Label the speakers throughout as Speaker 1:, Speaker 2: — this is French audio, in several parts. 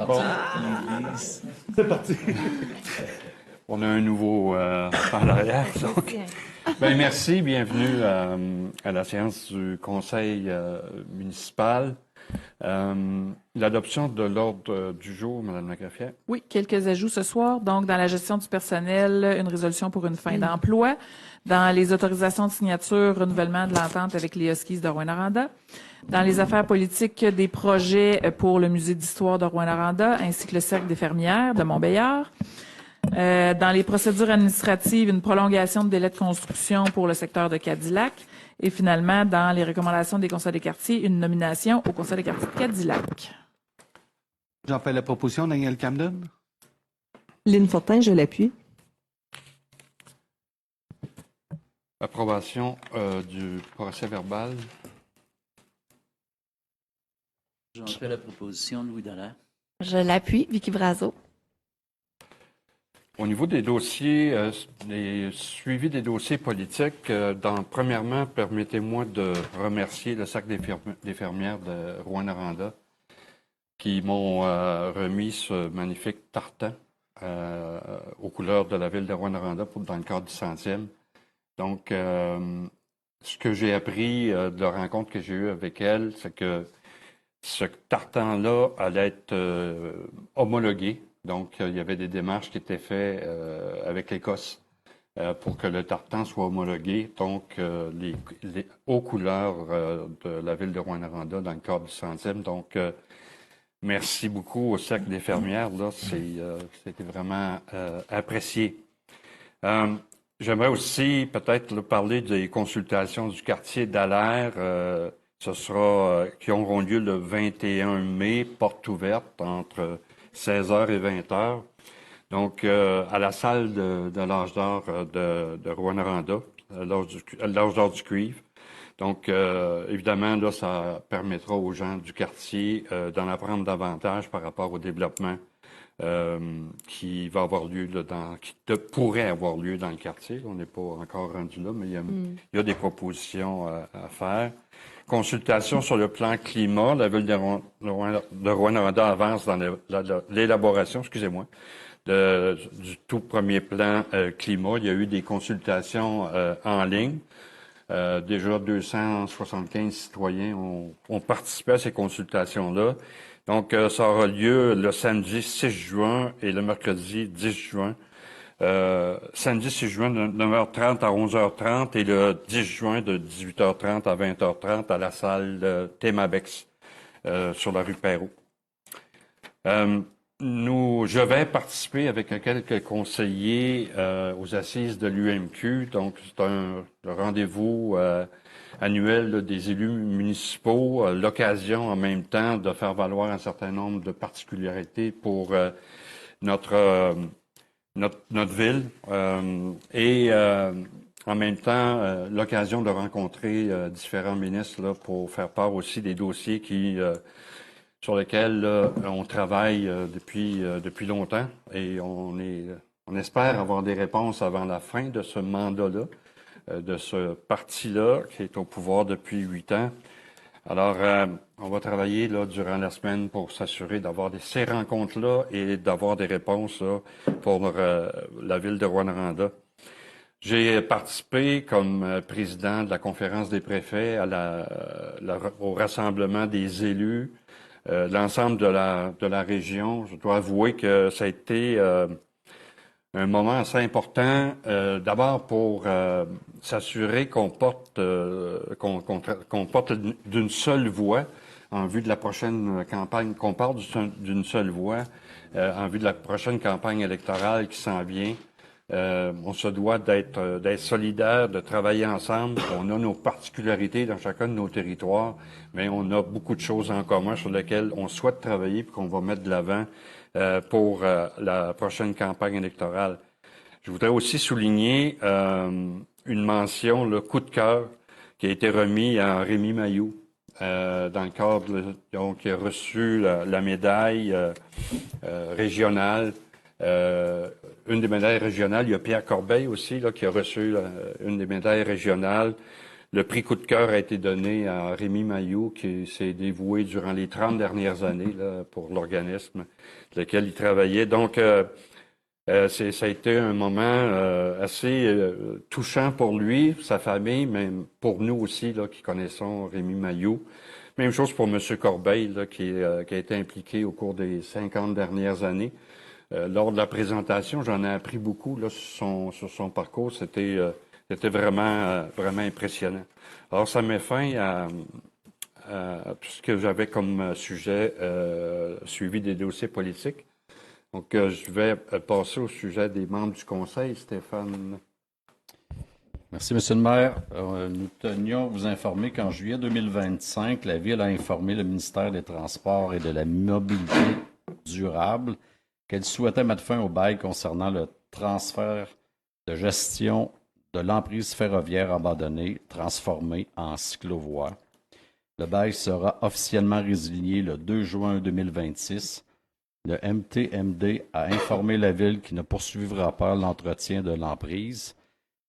Speaker 1: Bon. C'est parti. On a un nouveau en arrière. Donc. Ben, merci, bienvenue à la séance du Conseil municipal. L'adoption de l'ordre du jour, Mme Lagraffière.
Speaker 2: Oui, quelques ajouts ce soir. Donc, dans la gestion du personnel, une résolution pour une fin d'emploi. Dans les autorisations de signature, renouvellement de l'entente avec les Huskies de Rouyn-Noranda. Dans les affaires politiques, des projets pour le Musée d'histoire de Rouyn-Noranda, ainsi que le Cercle des fermières de Montbéliard. Dans les procédures administratives, une prolongation de délai de construction pour le secteur de Cadillac. Et finalement, dans les recommandations des conseils des quartiers, une nomination au conseil des quartiers de Cadillac.
Speaker 3: J'en fais la proposition, Daniel Camden.
Speaker 4: Lynn Fortin, je l'appuie.
Speaker 1: Approbation du procès verbal.
Speaker 5: J'en fais la proposition, Louis Dallaire.
Speaker 6: Je l'appuie, Vicky Brazo.
Speaker 1: Au niveau des dossiers, des suivis des dossiers politiques, premièrement, permettez-moi de remercier le Cercle des fermières de Rouyn-Noranda qui m'ont remis ce magnifique tartan aux couleurs de la ville de Rouyn-Noranda dans le cadre du 100e. Donc, ce que j'ai appris de la rencontre que j'ai eue avec elle, c'est que ce tartan-là allait être homologué. Donc, il y avait des démarches qui étaient faites avec l'Écosse pour que le tartan soit homologué. Donc, les aux couleurs de la ville de Rouyn-Noranda dans le cadre du 100e. Donc, merci beaucoup au Cercle des fermières. Là, c'était vraiment apprécié. J'aimerais aussi peut-être parler des consultations du quartier d'Alaire. Qui auront lieu le 21 mai, porte ouverte entre 16h et 20h. Donc, à la salle de l'âge d'or de Rouyn-Noranda, l'âge d'or du cuivre. Donc, évidemment, là, ça permettra aux gens du quartier d'en apprendre davantage par rapport au développement qui va avoir lieu qui pourrait avoir lieu dans le quartier. On n'est pas encore rendu là, mais il y a des propositions à faire. Consultation sur le plan climat. La ville de Rouyn-Noranda avance dans l'élaboration, du tout premier plan climat. Il y a eu des consultations en ligne. Déjà 275 citoyens ont participé à ces consultations-là. Donc, ça aura lieu le samedi 6 juin et le mercredi 10 juin. Samedi 6 juin de 9h30 à 11h30 et le 10 juin de 18h30 à 20h30 à la salle Thémabex sur la rue Perrault. Je vais participer avec quelques conseillers aux assises de l'UMQ. Donc, c'est le rendez-vous annuel des élus municipaux, l'occasion en même temps de faire valoir un certain nombre de particularités pour notre ville et en même temps l'occasion de rencontrer différents ministres là, pour faire part aussi des dossiers sur lesquels on travaille depuis longtemps et on espère avoir des réponses avant la fin de ce mandat-là. de ce parti-là qui est au pouvoir depuis 8 ans. Alors, on va travailler là, durant la semaine pour s'assurer d'avoir ces rencontres-là et d'avoir des réponses là, pour la ville de Rouyn-Noranda. J'ai participé comme président de la conférence des préfets au rassemblement des élus, l'ensemble de la région. Je dois avouer que ça a été un moment assez important, d'abord pour s'assurer qu'on porte d'une seule voix en vue de la prochaine campagne, qu'on parle d'une seule voix en vue de la prochaine campagne électorale qui s'en vient. On se doit d'être solidaires, de travailler ensemble. On a nos particularités dans chacun de nos territoires, mais on a beaucoup de choses en commun sur lesquelles on souhaite travailler et qu'on va mettre de l'avant pour la prochaine campagne électorale. Je voudrais aussi souligner une mention, le coup de cœur, qui a été remis à Rémi Mailloux, dans le cadre, donc, il a reçu la médaille régionale. Une des médailles régionales, il y a Pierre Corbeil aussi, là, qui a reçu une des médailles régionales. Le prix coup de cœur a été donné à Rémi Mailloux, qui s'est dévoué durant les 30 dernières années là, pour l'organisme lequel il travaillait. Donc, ça a été un moment assez touchant pour lui, sa famille, mais pour nous aussi là, qui connaissons Rémi Mailloux. Même chose pour M. Corbeil, là, qui a été impliqué au cours des 50 dernières années. Lors de la présentation, j'en ai appris beaucoup là, sur son parcours. C'était vraiment impressionnant. Alors, ça met fin à tout ce que j'avais comme sujet suivi des dossiers politiques. Donc, je vais passer au sujet des membres du Conseil. Stéphane.
Speaker 7: Merci, M. le maire. Nous tenions à vous informer qu'en juillet 2025, la Ville a informé le ministère des Transports et de la Mobilité durable qu'elle souhaitait mettre fin au bail concernant le transfert de gestion de l'emprise ferroviaire abandonnée transformée en cyclovoie. Le bail sera officiellement résilié le 2 juin 2026. Le MTMD a informé la Ville qu'il ne poursuivra pas l'entretien de l'emprise.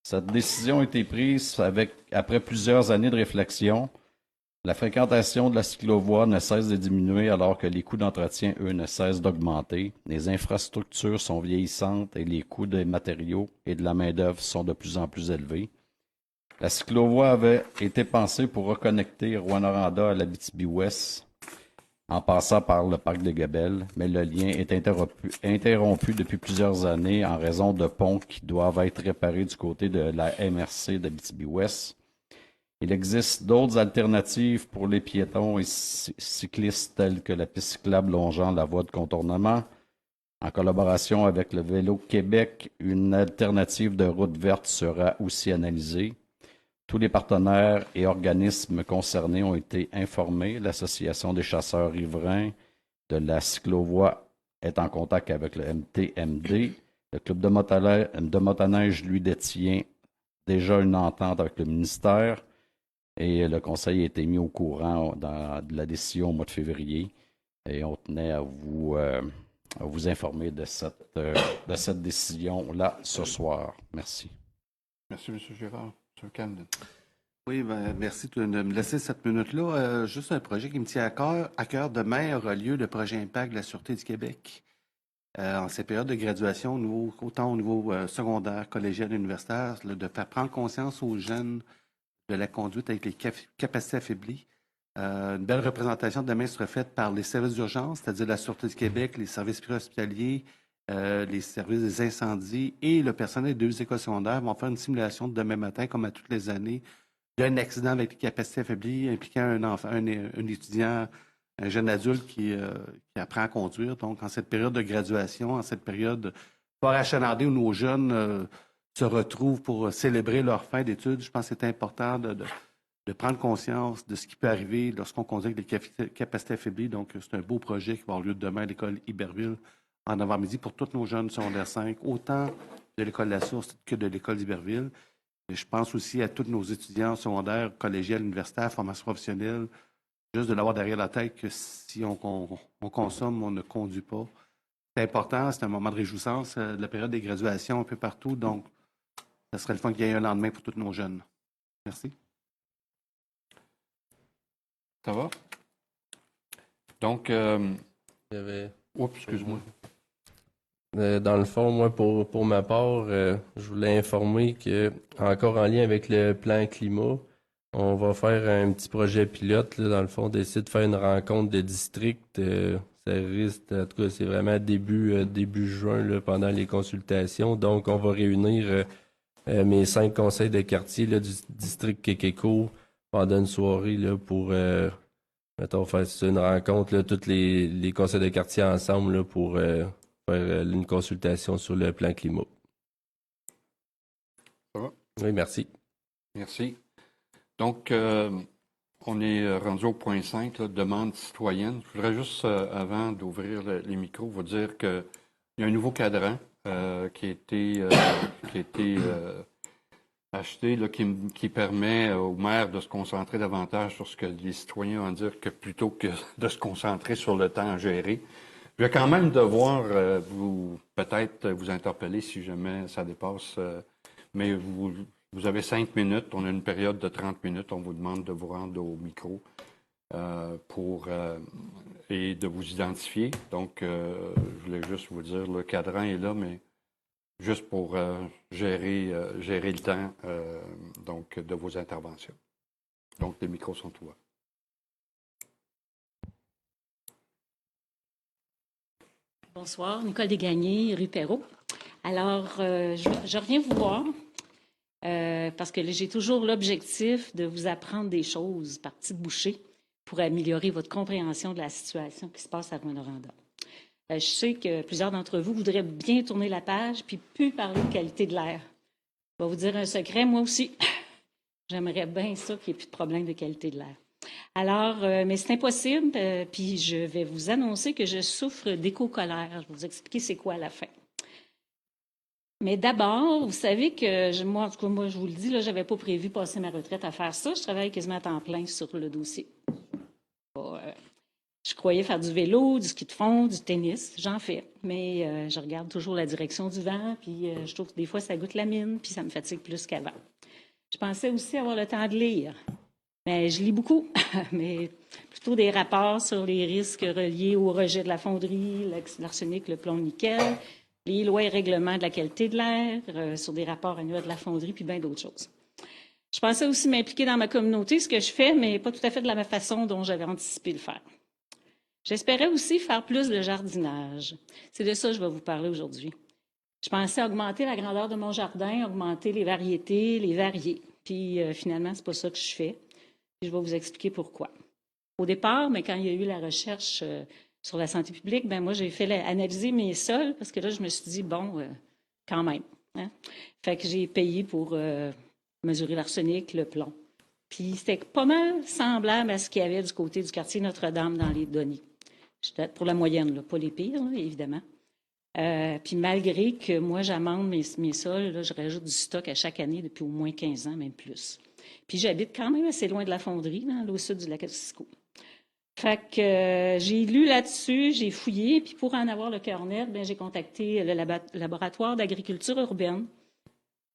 Speaker 7: Cette décision a été prise après plusieurs années de réflexion. La fréquentation de la cyclovoie ne cesse de diminuer alors que les coûts d'entretien, eux, ne cessent d'augmenter. Les infrastructures sont vieillissantes et les coûts des matériaux et de la main-d'œuvre sont de plus en plus élevés. La cyclovoie avait été pensée pour reconnecter Rouyn-Noranda à l'Abitibi-Ouest en passant par le parc de Gabelle, mais le lien est interrompu depuis plusieurs années en raison de ponts qui doivent être réparés du côté de la MRC d'Abitibi-Ouest. Il existe d'autres alternatives pour les piétons et cyclistes telles que la piste cyclable longeant la voie de contournement. En collaboration avec le Vélo Québec, une alternative de route verte sera aussi analysée. Tous les partenaires et organismes concernés ont été informés. L'Association des chasseurs riverains de la cyclovoie est en contact avec le MTMD. Le club de motoneige, lui, détient déjà une entente avec le ministère et le conseil a été mis au courant de la décision au mois de février et on tenait à vous informer de cette décision-là ce soir. Merci.
Speaker 1: Merci, M. Girard. M. Camden.
Speaker 3: Oui, merci de me laisser cette minute-là. Juste un projet qui me tient à cœur. Demain aura lieu le projet Impact de la Sûreté du Québec. En ces périodes de graduation, autant au niveau secondaire, collégial, universitaire, de faire prendre conscience aux jeunes de la conduite avec les capacités affaiblies. Une belle représentation demain sera faite par les services d'urgence, c'est-à-dire la Sûreté du Québec, les services préhospitaliers, les services des incendies et le personnel des 2 écoles secondaires vont faire une simulation de demain matin, comme à toutes les années, d'un accident avec les capacités affaiblies impliquant un enfant, un étudiant, un jeune adulte qui apprend à conduire. Donc, en cette période de graduation, en cette période fort achalandée où nos jeunes se retrouvent pour célébrer leur fin d'études, je pense que c'est important de prendre conscience de ce qui peut arriver lorsqu'on conduit avec les capacités affaiblies. Donc, c'est un beau projet qui va avoir lieu demain à l'école Iberville en avant-midi pour tous nos jeunes secondaires 5, autant de l'école La Source que de l'école d'Iberville. Et je pense aussi à tous nos étudiants secondaires, collégiales, universitaires, formation professionnelle, juste de l'avoir derrière la tête que si on consomme, on ne conduit pas. C'est important, c'est un moment de réjouissance, la période des graduations un peu partout. Donc, ça serait le fun qu'il y ait un lendemain pour tous nos jeunes. Merci.
Speaker 1: Ça va? Donc,
Speaker 8: Il y avait-
Speaker 1: oups, excuse-moi.
Speaker 8: Dans le fond, moi, pour ma part, je voulais informer que, encore en lien avec le plan climat, on va faire un petit projet pilote, là, dans le fond, d'essayer de faire une rencontre de district. Ça risque, en tout cas, c'est vraiment début juin, là, pendant les consultations. Donc, on va réunir mes 5 conseils de quartier là, du district Quéquécourt pendant une soirée là, pour, mettons, faire une rencontre, là, tous les conseils de quartier ensemble là, pour faire une consultation sur le plan climat.
Speaker 1: Ça va?
Speaker 8: Oui, merci.
Speaker 1: Merci. Donc, on est rendu au point 5, là, demande citoyenne. Je voudrais juste, avant d'ouvrir les micros, vous dire qu'il y a un nouveau cadran qui a été acheté, là, qui permet au maire de se concentrer davantage sur ce que les citoyens ont à dire que plutôt que de se concentrer sur le temps à gérer. Je vais quand même devoir peut-être vous interpeller si jamais ça dépasse, mais vous avez 5 minutes, on a une période de 30 minutes, on vous demande de vous rendre au micro et de vous identifier. Donc, je voulais juste vous dire, le cadran est là, mais juste pour gérer le temps donc, de vos interventions. Donc, les micros sont ouverts.
Speaker 9: Bonsoir, Nicole Desgagnés, rue Perrault. Alors, je reviens vous voir parce que j'ai toujours l'objectif de vous apprendre des choses par petites bouchées pour améliorer votre compréhension de la situation qui se passe à Rouyn-Noranda. Je sais que plusieurs d'entre vous voudraient bien tourner la page puis plus parler de qualité de l'air. Je vais vous dire un secret, moi aussi. J'aimerais bien ça qu'il n'y ait plus de problème de qualité de l'air. Alors, mais c'est impossible, puis je vais vous annoncer que je souffre d'éco-colère. Je vais vous expliquer c'est quoi à la fin. Mais d'abord, vous savez que moi, en tout cas, moi, je vous le dis, là, je n'avais pas prévu passer ma retraite à faire ça. Je travaille quasiment à temps plein sur le dossier. Je croyais faire du vélo, du ski de fond, du tennis. J'en fais. Mais je regarde toujours la direction du vent, puis je trouve que des fois, ça goûte la mine, puis ça me fatigue plus qu'avant. Je pensais aussi avoir le temps de lire. Mais je lis beaucoup, mais plutôt des rapports sur les risques reliés au rejet de la fonderie, l'arsenic, le plomb, le nickel, les lois et règlements de la qualité de l'air, sur des rapports annuels de la fonderie, puis bien d'autres choses. Je pensais aussi m'impliquer dans ma communauté, ce que je fais, mais pas tout à fait de la même façon dont j'avais anticipé le faire. J'espérais aussi faire plus de jardinage. C'est de ça que je vais vous parler aujourd'hui. Je pensais augmenter la grandeur de mon jardin, augmenter les variétés, les varier. Puis finalement, c'est pas ça que je fais. Puis je vais vous expliquer pourquoi. Au départ, mais quand il y a eu la recherche sur la santé publique, ben moi, j'ai fait analyser mes sols parce que là, je me suis dit, bon, quand même. Hein? Fait que j'ai payé pour mesurer l'arsenic, le plomb. Puis c'était pas mal semblable à ce qu'il y avait du côté du quartier Notre-Dame dans les données. Pour la moyenne, là, pas les pires, là, évidemment. Puis malgré que moi, j'amende mes sols, là, je rajoute du stock à chaque année depuis au moins 15 ans, même plus. Puis j'habite quand même assez loin de la fonderie, là, au sud du lac Cisco. Fait que j'ai lu là-dessus, j'ai fouillé, puis pour en avoir le cœur net, ben, j'ai contacté le laboratoire d'agriculture urbaine.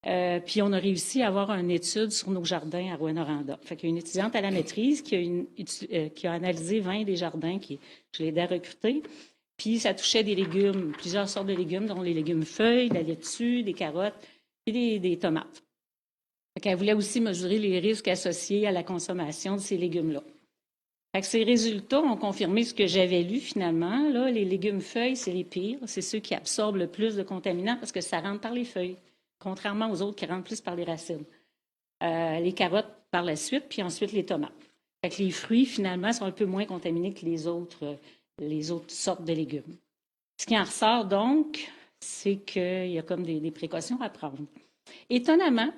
Speaker 9: Puis on a réussi à avoir une étude sur nos jardins à Rouyn-Noranda. Fait qu'il y a une étudiante à la maîtrise qui a analysé 20 des jardins, je l'ai aidé à recruter. Puis ça touchait des légumes, plusieurs sortes de légumes, dont les légumes feuilles, la laitue, des carottes et des tomates. Fait qu'elle voulait aussi mesurer les risques associés à la consommation de ces légumes-là. Fait que ces résultats ont confirmé ce que j'avais lu finalement. Là, les légumes feuilles, c'est les pires. C'est ceux qui absorbent le plus de contaminants parce que ça rentre par les feuilles, contrairement aux autres qui rentrent plus par les racines. Les carottes par la suite, puis ensuite les tomates. Fait que les fruits, finalement, sont un peu moins contaminés que les autres sortes de légumes. Ce qui en ressort donc, c'est qu'il y a comme des précautions à prendre. Étonnamment,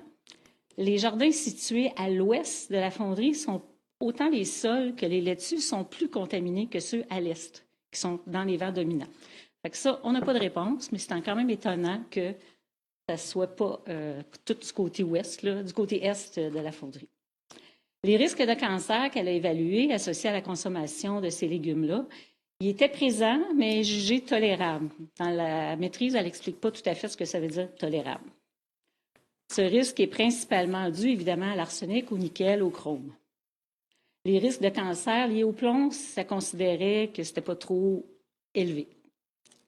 Speaker 9: les jardins situés à l'ouest de la fonderie sont autant les sols que les laitues sont plus contaminés que ceux à l'est, qui sont dans les vents dominants. Fait que ça, on n'a pas de réponse, mais c'est quand même étonnant que ça ne soit pas tout du côté ouest, là, du côté est de la fonderie. Les risques de cancer qu'elle a évalués associés à la consommation de ces légumes-là, ils étaient présents, mais jugés tolérables. Dans la maîtrise, elle n'explique pas tout à fait ce que ça veut dire tolérable. Ce risque est principalement dû, évidemment, à l'arsenic, au nickel, au chrome. Les risques de cancer liés au plomb, ça considérait que c'était pas trop élevé.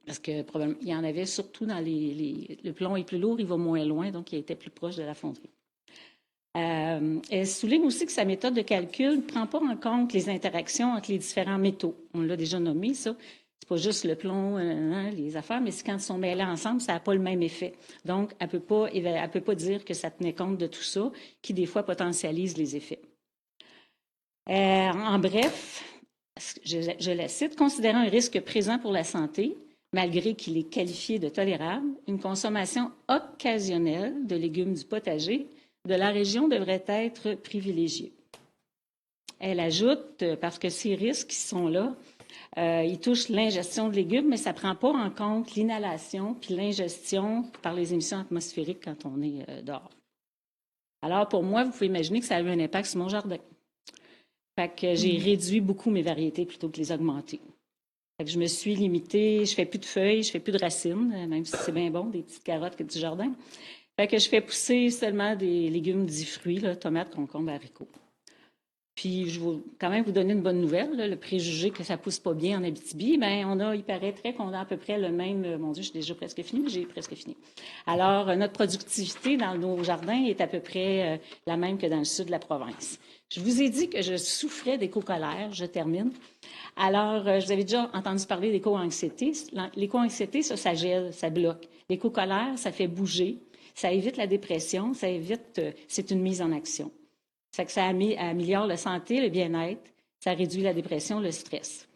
Speaker 9: Parce que probablement, il y en avait surtout dans le plomb est plus lourd, il va moins loin, donc il était plus proche de la fonderie. Elle souligne aussi que sa méthode de calcul ne prend pas en compte les interactions entre les différents métaux. On l'a déjà nommé, ça. C'est pas juste le plomb, les affaires, mais c'est quand ils sont mêlés ensemble, ça n'a pas le même effet. Donc, elle peut pas dire que ça tenait compte de tout ça, qui des fois potentialise les effets. En bref, je la cite, considérant un risque présent pour la santé, malgré qu'il est qualifié de tolérable, une consommation occasionnelle de légumes du potager de la région devrait être privilégiée. Elle ajoute, parce que ces risques qui sont là, ils touchent l'ingestion de légumes, mais ça ne prend pas en compte l'inhalation puis l'ingestion par les émissions atmosphériques quand on est dehors. Alors, pour moi, vous pouvez imaginer que ça a eu un impact sur mon jardin. Fait que j'ai réduit beaucoup mes variétés plutôt que les augmenter. Fait que je me suis limitée, je fais plus de feuilles, je fais plus de racines, même si c'est bien bon, des petites carottes du jardin. Fait que je fais pousser seulement des légumes dits fruits, là, tomates, concombres, haricots. Puis je vais quand même vous donner une bonne nouvelle, là, le préjugé que ça pousse pas bien en Abitibi, il paraîtrait qu'on a à peu près le même, mon Dieu, je suis déjà presque finie, mais j'ai presque fini. Alors, notre productivité dans nos jardins est à peu près la même que dans le sud de la province. Je vous ai dit que je souffrais d'éco-colère, je termine. Alors, je vous avais déjà entendu parler d'éco-anxiété. L'éco-anxiété, ça gèle, ça bloque. L'éco-colère, ça fait bouger, ça évite la dépression, c'est une mise en action. Ça fait que ça améliore la santé, le bien-être, ça réduit la dépression, le stress.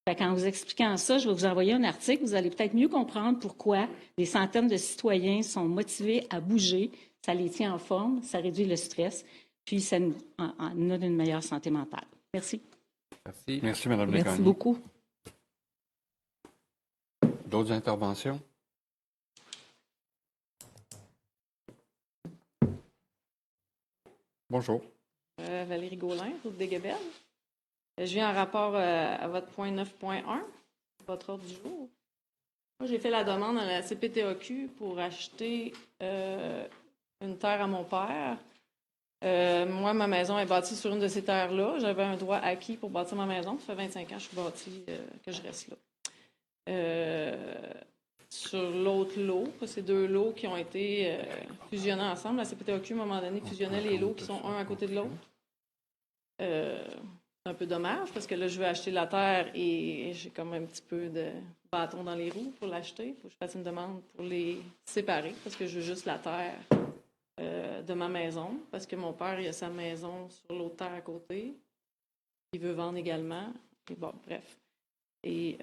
Speaker 9: Fait qu'en vous expliquant ça, je vais vous envoyer un article, vous allez peut-être mieux comprendre pourquoi des centaines de citoyens sont motivés à bouger, ça les tient en forme, ça réduit le stress, puis ça nous donne une meilleure santé mentale. Merci.
Speaker 8: Merci.
Speaker 1: Merci, Mme Legagné.
Speaker 4: Merci beaucoup.
Speaker 1: D'autres interventions? Bonjour.
Speaker 10: Valérie Gaulin, route des Guébelles. Je viens en rapport à votre point 9.1, votre ordre du jour. Moi, j'ai fait la demande à la CPTAQ pour acheter une terre à mon père. Moi, ma maison est bâtie sur une de ces terres-là. J'avais un droit acquis pour bâtir ma maison. Ça fait 25 ans que je suis bâtie, que je reste là. Sur l'autre lot, c'est deux lots qui ont été fusionnés ensemble. La CPTAQ, à un moment donné, fusionnait les lots qui sont un à côté de l'autre. C'est un peu dommage parce que là, je veux acheter la terre et j'ai comme un petit peu de bâton dans les roues pour l'acheter. Il faut que je fasse une demande pour les séparer parce que je veux juste la terre de ma maison parce que mon père, il a sa maison sur l'autre terre à côté. Il veut vendre également. Et bon, bref. Et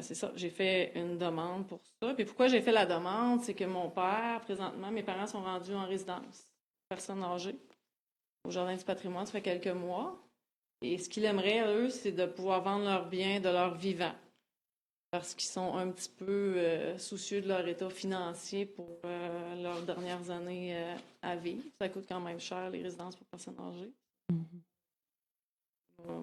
Speaker 10: c'est ça, j'ai fait une demande pour ça. Puis pourquoi j'ai fait la demande, c'est que mon père, présentement, mes parents sont rendus en résidence, personnes âgées, au Jardin du patrimoine, ça fait quelques mois. Et ce qu'ils aimeraient, eux, c'est de pouvoir vendre leurs biens de leur vivant. Parce qu'ils sont un petit peu soucieux de leur état financier pour leurs dernières années à vivre. Ça coûte quand même cher, les résidences pour personnes âgées.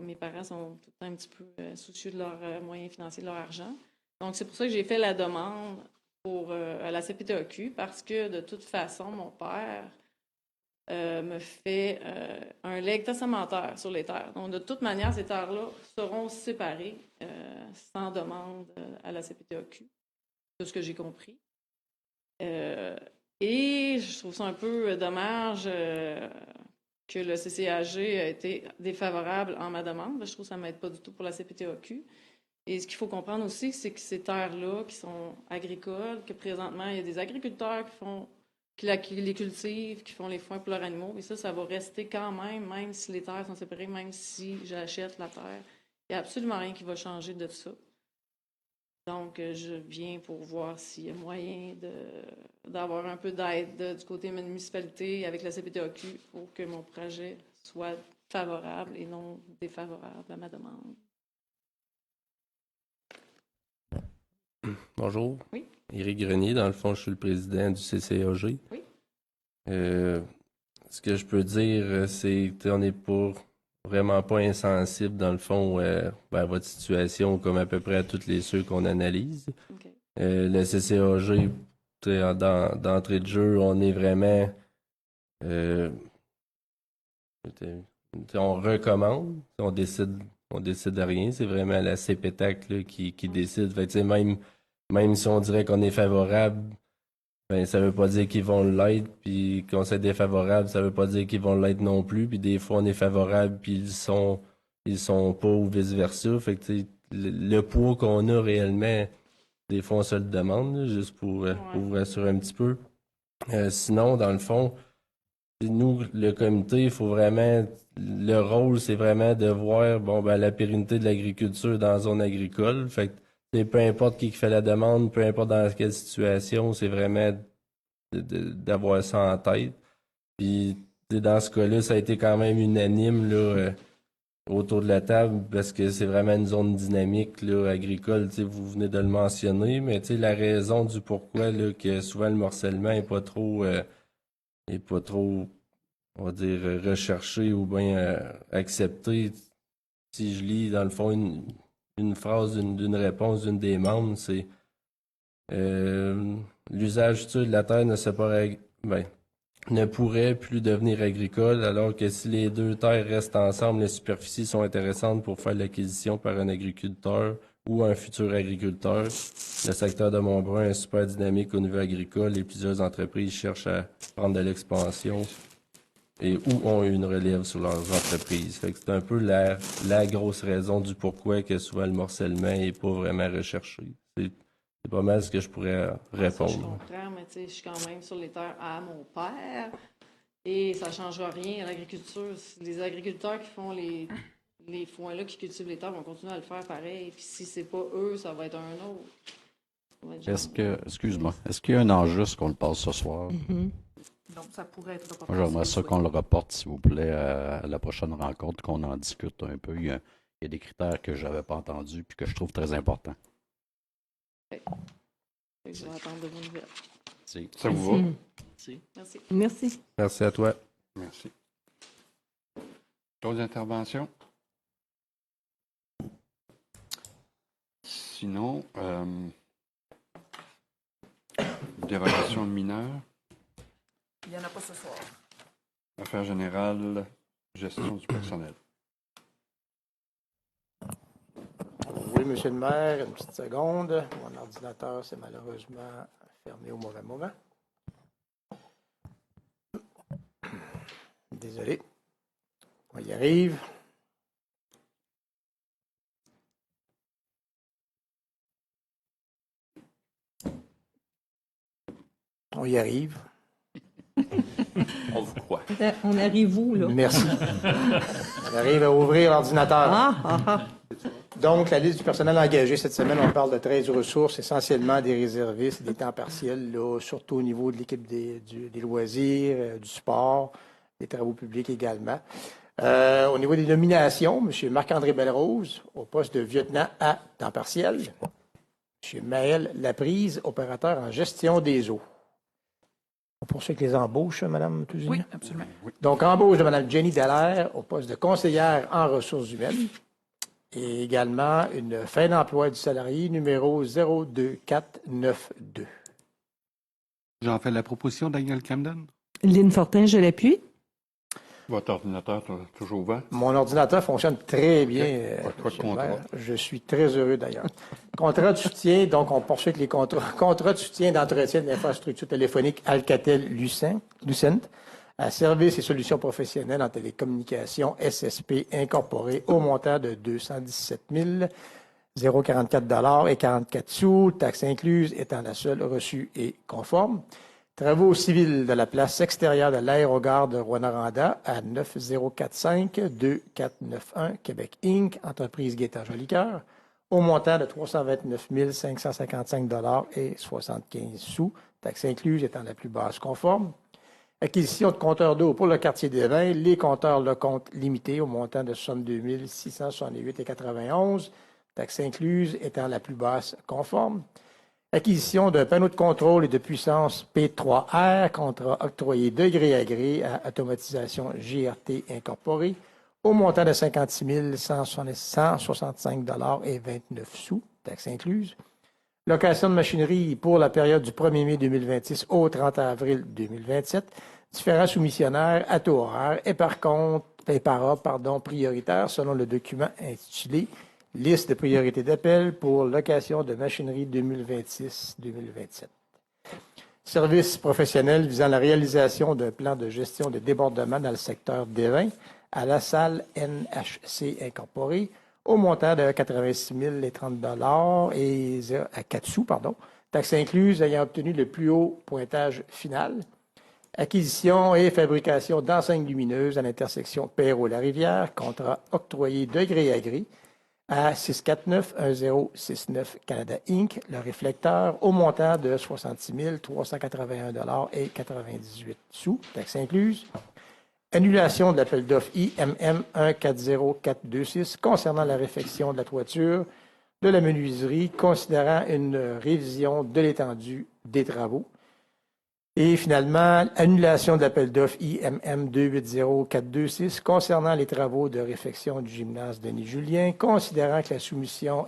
Speaker 10: Mes parents sont tout le temps un petit peu soucieux de leurs moyens financiers, de leur argent. Donc, c'est pour ça que j'ai fait la demande à la CPTAQ, parce que, de toute façon, mon père me fait un legs testamentaire sur les terres. Donc, de toute manière, ces terres-là seront séparées sans demande à la CPTAQ, de ce que j'ai compris. Et je trouve ça un peu dommage que le CCAG a été défavorable en ma demande. Je trouve que ça ne m'aide pas du tout pour la CPTAQ. Et ce qu'il faut comprendre aussi, c'est que ces terres-là qui sont agricoles, que présentement, il y a des agriculteurs qui les cultivent, qui font les foins pour leurs animaux. Et ça va rester quand même si les terres sont séparées, même si j'achète la terre. Il n'y a absolument rien qui va changer de ça. Donc, je viens pour voir s'il y a moyen d'avoir un peu d'aide du côté de la municipalité avec la CPTAQ pour que mon projet soit favorable et non défavorable à ma demande.
Speaker 8: Bonjour.
Speaker 10: Oui.
Speaker 8: Éric Grenier, dans le fond, je suis le président du CCAG.
Speaker 10: Oui.
Speaker 8: Ce que je peux dire, c'est qu'on n'est vraiment pas insensible, dans le fond, à votre situation, comme à peu près à toutes les ceux qu'on analyse.
Speaker 10: Okay.
Speaker 8: Le CCAG, d'entrée de jeu, on est vraiment On recommande, on décide de rien. C'est vraiment la CPTAC là, qui décide. Fait que, même si on dirait qu'on est favorable, ben, ça veut pas dire qu'ils vont l'être. Puis qu'on est défavorable, ça veut pas dire qu'ils vont l'être non plus. Puis des fois, on est favorable, puis ils sont pas ou vice-versa. Fait que, le poids qu'on a réellement, des fois, on se le demande, là, juste pour vous rassurer un petit peu. Sinon, dans le fond, nous, le comité, il faut vraiment... Le rôle, c'est vraiment de voir la pérennité de l'agriculture dans la zone agricole. Fait que, peu importe qui fait la demande, peu importe dans quelle situation, c'est vraiment d'avoir ça en tête. Puis, dans ce cas-là, ça a été quand même unanime là, autour de la table parce que c'est vraiment une zone dynamique là, agricole. Vous venez de le mentionner, mais la raison du pourquoi là, que souvent le morcellement n'est pas trop... on va dire, recherché ou bien accepté. Si je lis, dans le fond, une phrase d'une réponse d'une des membres, c'est l'usage futur de la terre ne pourrait plus devenir agricole, alors que si les deux terres restent ensemble, les superficies sont intéressantes pour faire l'acquisition par un agriculteur ou un futur agriculteur. Le secteur de Montbrun est super dynamique au niveau agricole et plusieurs entreprises cherchent à prendre de l'expansion et ou ont une relève sur leurs entreprises. Fait que c'est un peu la grosse raison du pourquoi que souvent le morcellement n'est pas vraiment recherché. C'est pas mal ce que je pourrais répondre.
Speaker 10: Ça, je comprends, mais je suis quand même sur les terres à mon père et ça ne changera rien à l'agriculture. Les agriculteurs qui font les foins-là, qui cultivent les terres, vont continuer à le faire pareil. Puis si c'est pas eux, ça va être un autre.
Speaker 7: Est-ce qu'il y a un enjeu qu'on le passe ce soir?
Speaker 2: Donc, ça pourrait être reporté.
Speaker 7: Moi, j'aimerais ça qu'on le reporte, s'il vous plaît, à la prochaine rencontre, qu'on en discute un peu. Il y a des critères que je n'avais pas entendus et que je trouve très importants.
Speaker 10: Je vais attendre de vos nouvelles.
Speaker 1: Ça vous va?
Speaker 10: Merci.
Speaker 4: Merci.
Speaker 8: Merci à toi.
Speaker 1: Merci. D'autres interventions? Sinon, dérogation de mineurs,
Speaker 2: Il n'y en a pas ce soir.
Speaker 1: affaires générales, gestion du personnel.
Speaker 11: Oui, monsieur le maire, une petite seconde. Mon ordinateur s'est malheureusement fermé au mauvais moment. Désolé. On y arrive. On y arrive.
Speaker 1: On vous croit.
Speaker 4: On arrive où, là?
Speaker 11: Merci. On arrive à ouvrir l'ordinateur.
Speaker 4: Ah.
Speaker 11: Donc, la liste du personnel engagé cette semaine, on parle de 13 ressources, essentiellement des réservistes et des temps partiels, là, surtout au niveau de l'équipe des loisirs, du sport, des travaux publics également. Au niveau des nominations, M. Marc-André Bellerose au poste de lieutenant à temps partiel. M. Maël Laprise, opérateur en gestion des eaux. On poursuit avec les embauches, Mme Tousignan?
Speaker 2: Oui, absolument.
Speaker 11: Donc, embauche de Mme Jenny Dallaire au poste de conseillère en ressources humaines. Et également une fin d'emploi du salarié numéro 02492.
Speaker 3: J'en fais la proposition, Daniel Camden.
Speaker 4: Lynn Fortin, je l'appuie.
Speaker 1: Votre ordinateur est toujours ouvert?
Speaker 11: Mon ordinateur fonctionne très bien.
Speaker 1: Pas de contrat.
Speaker 11: Je suis très heureux d'ailleurs. Contrat de soutien, donc on poursuit avec les contrats. Contrat de soutien d'entretien de l'infrastructure téléphonique Alcatel-Lucent à Services et solutions professionnelles en télécommunications SSP incorporé au montant de 217 044 et 44 sous, taxes incluses étant la seule reçue et conforme. Travaux civils de la place extérieure de l'aérogare de Rouyn-Noranda à 9045-2491 Québec Inc., entreprise Gaétan-Jolicoeur, au montant de 329 555 et 75 sous, taxes incluses étant la plus basse conforme. Acquisition de compteurs d'eau pour le quartier des Vins, les compteurs Lecomte limités au montant de 62 668,91 taxes incluses étant la plus basse conforme. Acquisition d'un panneau de contrôle et de puissance P3R, contrat octroyé de gré à gré à Automatisation GRT Incorporée, au montant de 56 165 et 29 sous, taxes incluses. Location de machinerie pour la période du 1er mai 2026 au 30 avril 2027. Différents soumissionnaires à taux horaire et par ordre prioritaire selon le document intitulé « Liste de priorités d'appel pour location de machinerie 2026-2027 ». Services professionnels visant la réalisation d'un plan de gestion de débordement dans le secteur des vins à la salle NHC Incorporée au montant de 86 030 $ et à 4 sous, taxes incluses ayant obtenu le plus haut pointage final. Acquisition et fabrication d'enseignes lumineuses à l'intersection Perrault-la-Rivière, contrat octroyé de gré à gré à 649-1069 Canada Inc., le réflecteur, au montant de 66 381 $ et 98 sous, taxes incluses. Annulation de l'appel d'offres IMM 140426 concernant la réfection de la toiture de la menuiserie, considérant une révision de l'étendue des travaux. Et finalement, annulation de l'appel d'offres IMM 280426 concernant les travaux de réfection du gymnase Denis-Julien, considérant que la soumission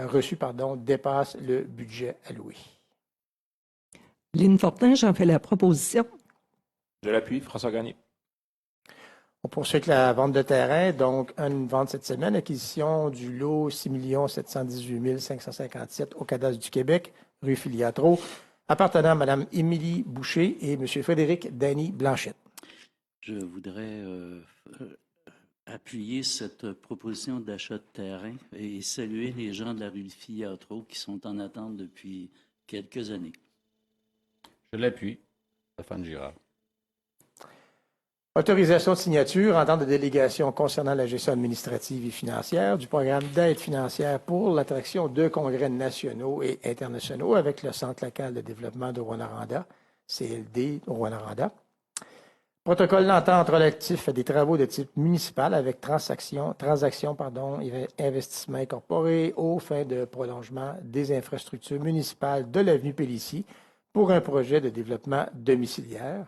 Speaker 11: reçue dépasse le budget alloué.
Speaker 4: Lynn Fortin, j'en fais la proposition.
Speaker 12: Je l'appuie. François Gagné.
Speaker 11: On poursuit avec la vente de terrain, donc une vente cette semaine, acquisition du lot 6 718 557 au Cadastre du Québec, rue Filiatro, appartenant à Mme Émilie Boucher et M. Frédéric Danny Blanchette.
Speaker 5: Je voudrais appuyer cette proposition d'achat de terrain et saluer les gens de la rue Filiatro qui sont en attente depuis quelques années.
Speaker 7: Je l'appuie. Stéphane Girard.
Speaker 11: Autorisation de signature, entente de délégation concernant la gestion administrative et financière du programme d'aide financière pour l'attraction de congrès nationaux et internationaux avec le Centre local de développement de Rouyn-Noranda, CLD Rouyn-Noranda. Protocole d'entente relatif à des travaux de type municipal avec Transaction Investissement Incorporé aux fins de prolongement des infrastructures municipales de l'avenue Pélissier pour un projet de développement domiciliaire.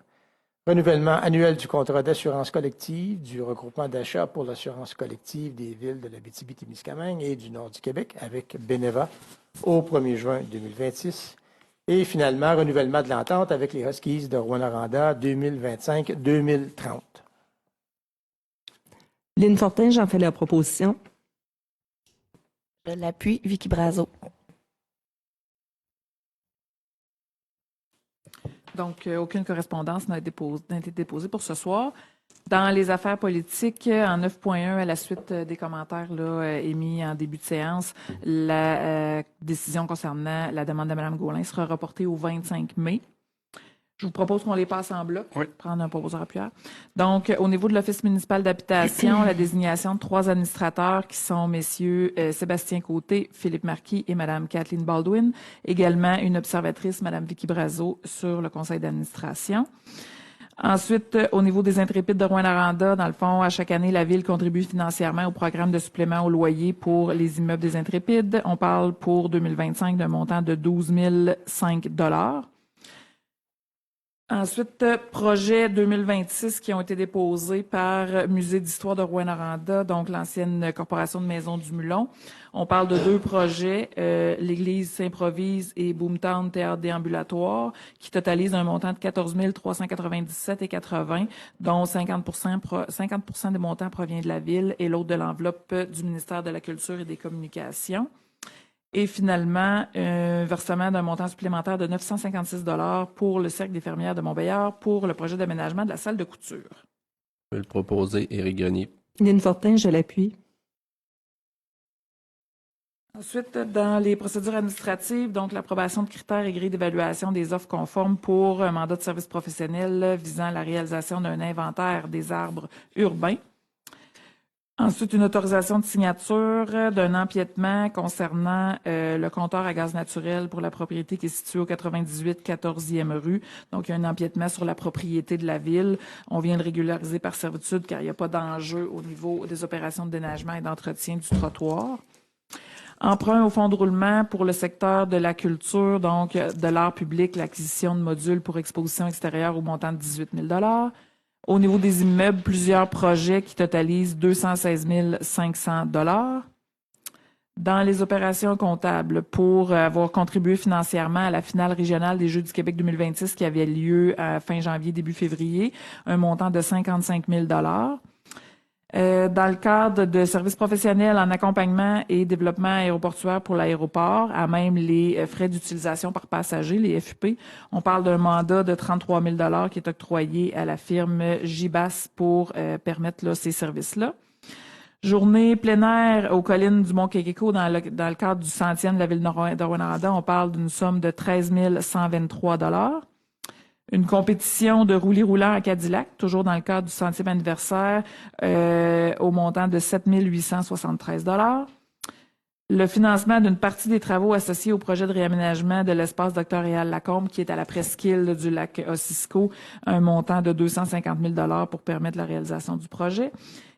Speaker 11: Renouvellement annuel du contrat d'assurance collective du regroupement d'achat pour l'assurance collective des villes de l'Abitibi-Témiscamingue et du nord du Québec avec Beneva au 1er juin 2026. Et finalement, renouvellement de l'entente avec les Huskies de Rouyn-Noranda 2025-2030.
Speaker 4: Lynn Fortin, j'en fais la proposition.
Speaker 6: Je l'appuie. Vicky Brazo.
Speaker 2: Donc, aucune correspondance n'a été déposée pour ce soir. Dans les affaires politiques, en 9.1, à la suite des commentaires émis en début de séance, la décision concernant la demande de Mme Gaulin sera reportée au 25 mai. Je vous propose qu'on les passe en bloc, prendre un proposeur appuyeur. Donc, au niveau de l'Office municipal d'habitation, la désignation de 3 administrateurs qui sont messieurs Sébastien Côté, Philippe Marquis et Mme Kathleen Baldwin. Également, une observatrice, Mme Vicky Brazo, sur le conseil d'administration. Ensuite, au niveau des intrépides de Rouyn-Noranda, dans le fond, à chaque année, la Ville contribue financièrement au programme de supplément au loyer pour les immeubles des intrépides. On parle pour 2025 d'un montant de 12 005 $. Ensuite, projets 2026 qui ont été déposés par Musée d'histoire de Rouyn-Noranda, donc l'ancienne corporation de Maisons du Moulon. On parle de 2 projets, l'Église Saint-Provise et Boomtown Théâtre déambulatoire, qui totalisent un montant de 14 397,80 $, dont 50% des montants provient de la Ville et l'autre de l'enveloppe du ministère de la Culture et des Communications. Et finalement, un versement d'un montant supplémentaire de 956 $ pour le Cercle des fermières de Montbéliard pour le projet d'aménagement de la salle de couture.
Speaker 8: Je vais le proposer, Éric Grenier.
Speaker 4: Lynn Fortin, je l'appuie.
Speaker 2: Ensuite, dans les procédures administratives, donc l'approbation de critères et grilles d'évaluation des offres conformes pour un mandat de service professionnel visant la réalisation d'un inventaire des arbres urbains. Ensuite, une autorisation de signature d'un empiètement concernant le compteur à gaz naturel pour la propriété qui est située au 98 14e rue. Donc, il y a un empiètement sur la propriété de la Ville. On vient le régulariser par servitude car il n'y a pas d'enjeu au niveau des opérations de déneigement et d'entretien du trottoir. Emprunt au fonds de roulement pour le secteur de la culture, donc de l'art public, l'acquisition de modules pour exposition extérieure au montant de 18 000 $. Au niveau des immeubles, plusieurs projets qui totalisent 216 500 $. Dans les opérations comptables, pour avoir contribué financièrement à la finale régionale des Jeux du Québec 2026 qui avait lieu à fin janvier, début février, un montant de 55 000 Dans le cadre de services professionnels en accompagnement et développement aéroportuaire pour l'aéroport, à même les frais d'utilisation par passager, les FUP, on parle d'un mandat de 33 000 qui est octroyé à la firme JBAS pour permettre là, ces services-là. Journée plein air aux collines du Mont-Kekeko dans le cadre du 100e de la ville de Rouyn-Noranda, on parle d'une somme de 13 123 Une compétition de roulis-roulants à Cadillac, toujours dans le cadre du 100e anniversaire, au montant de 7 873 Le financement d'une partie des travaux associés au projet de réaménagement de l'espace Dr. Réal Lacombe, qui est à la presqu'île du lac Ossisco, un montant de 250 000 pour permettre la réalisation du projet.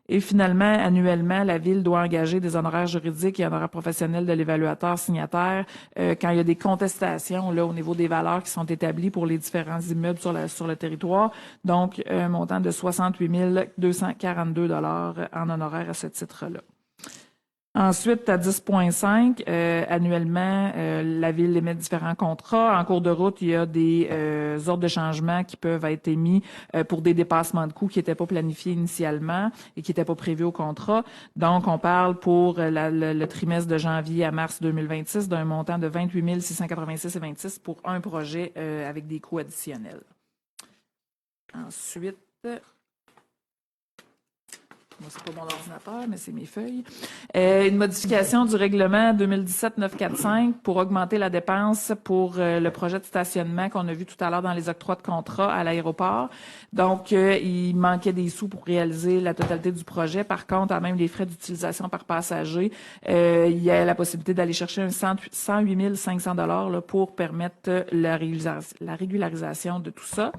Speaker 2: Et finalement, annuellement, la Ville doit engager des honoraires juridiques et honoraires professionnels de l'évaluateur signataire quand il y a des contestations là, au niveau des valeurs qui sont établies pour les différents immeubles sur le territoire. Donc, un montant de 68 242 en honoraires à ce titre-là. Ensuite, à 10,5, annuellement, la Ville émet différents contrats. En cours de route, il y a des ordres de changement qui peuvent être émis pour des dépassements de coûts qui n'étaient pas planifiés initialement et qui n'étaient pas prévus au contrat. Donc, on parle pour le trimestre de janvier à mars 2026 d'un montant de 28 686,26 pour un projet avec des coûts additionnels. Ensuite... Moi, c'est pas mon ordinateur, mais c'est mes feuilles. Une modification du règlement 2017-945 pour augmenter la dépense pour le projet de stationnement qu'on a vu tout à l'heure dans les octrois de contrat à l'aéroport. Donc, il manquait des sous pour réaliser la totalité du projet. Par contre, à même les frais d'utilisation par passager, il y a la possibilité d'aller chercher 108 500 $ pour permettre la régularisation de tout ça.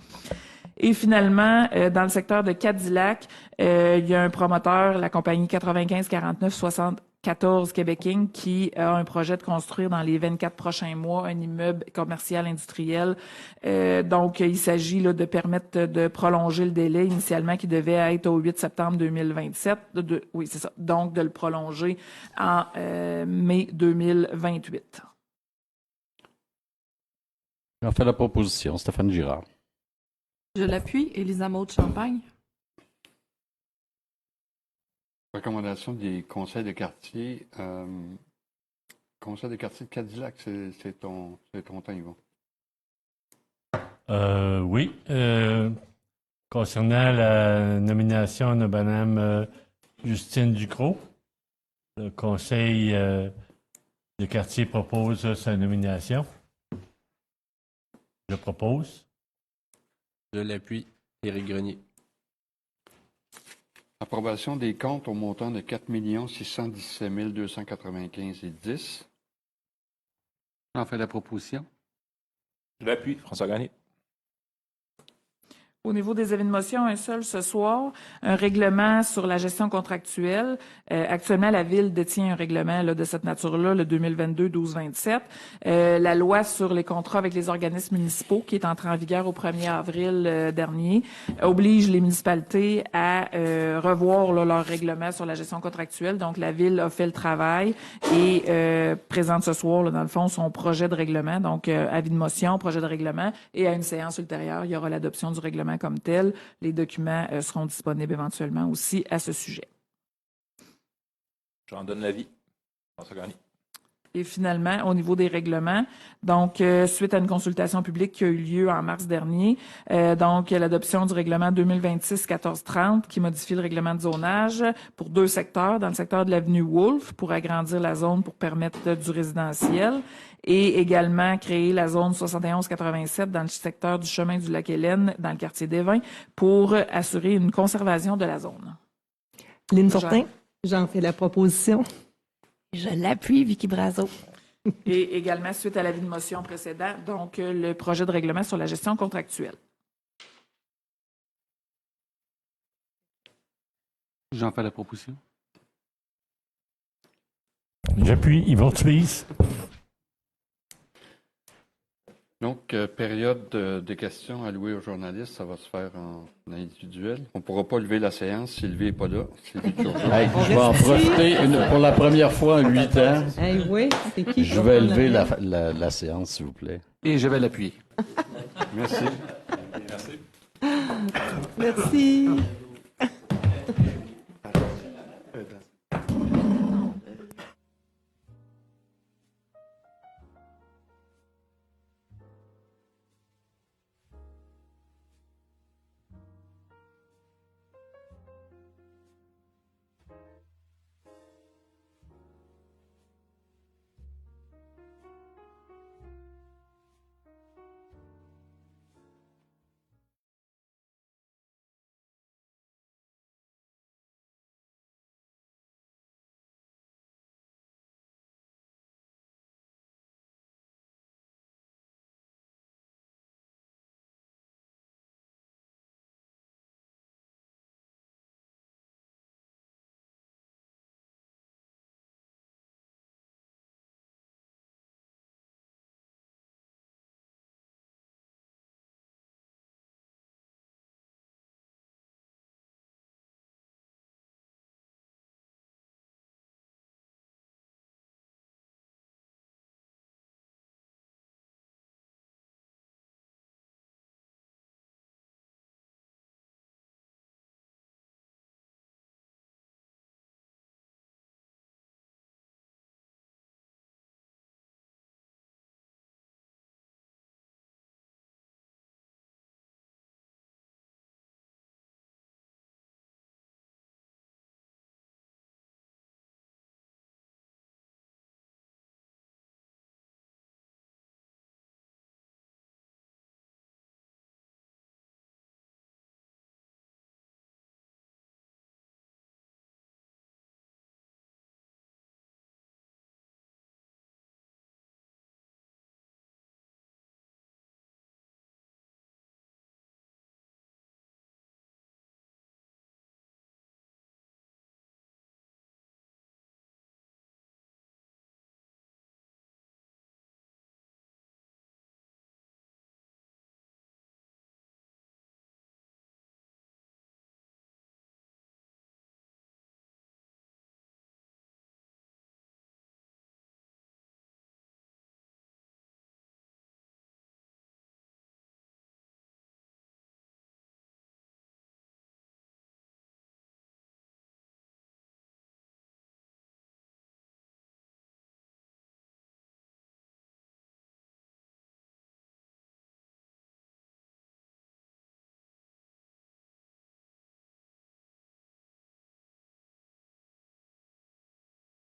Speaker 2: Et finalement, dans le secteur de Cadillac, il y a un promoteur, la compagnie 9549-74 Québéking, qui a un projet de construire dans les 24 prochains mois un immeuble commercial industriel. Donc, il s'agit là, de permettre de prolonger le délai initialement qui devait être au 8 septembre 2027. Oui, c'est ça. Donc, de le prolonger en mai 2028.
Speaker 7: On fait la proposition. Stéphane Girard.
Speaker 13: Je l'appuie. Élisa Maud-Champagne.
Speaker 1: Recommandation des conseils de quartier. Conseil de quartier de Cadillac, c'est ton temps, Yvon.
Speaker 14: Oui. Concernant la nomination de Mme Justine Ducrot, le conseil de quartier propose sa nomination. Je propose.
Speaker 8: Je l'appuie. Éric Grenier.
Speaker 1: Approbation des comptes au montant de 4 617 295,10
Speaker 3: J'en fais la proposition.
Speaker 12: Je l'appuie. François Gagné.
Speaker 2: Au niveau des avis de motion, un seul ce soir, un règlement sur la gestion contractuelle. Actuellement, la Ville détient un règlement là, de cette nature-là, le 2022-1227. La loi sur les contrats avec les organismes municipaux, qui est entrée en vigueur au 1er avril dernier, oblige les municipalités à revoir là, leur règlement sur la gestion contractuelle. Donc, la Ville a fait le travail et présente ce soir, là, dans le fond, son projet de règlement. Donc, avis de motion, projet de règlement. Et à une séance ultérieure, il y aura l'adoption du règlement comme tel. Les documents seront disponibles éventuellement aussi à ce sujet.
Speaker 12: J'en donne l'avis. François Gagné.
Speaker 2: Et finalement, au niveau des règlements, donc suite à une consultation publique qui a eu lieu en mars dernier, donc l'adoption du règlement 2026-1430 qui modifie le règlement de zonage pour 2 secteurs, dans le secteur de l'avenue Wolfe pour agrandir la zone pour permettre du résidentiel et également créer la zone 71-87 dans le secteur du chemin du Lac-Hélène dans le quartier des Vins pour assurer une conservation de la zone.
Speaker 4: Lynne Fortin, j'en fais la proposition.
Speaker 6: Je l'appuie, Vicky Brazo.
Speaker 2: Et également, suite à l'avis de motion précédent, donc le projet de règlement sur la gestion contractuelle.
Speaker 3: J'en fais la proposition.
Speaker 14: J'appuie. Yvon Tubize.
Speaker 1: Donc, période de questions allouées aux journalistes, ça va se faire en individuel. On ne pourra pas lever la séance si Sylvie n'est pas là. Sylvie est toujours là.
Speaker 7: Hey, je vais en profiter pour la première fois en 8 ans.
Speaker 4: Hey, oui, c'est qui
Speaker 7: Je vais lever la séance, s'il vous plaît.
Speaker 15: Et je vais l'appuyer.
Speaker 1: Merci.
Speaker 15: Merci.
Speaker 4: Merci.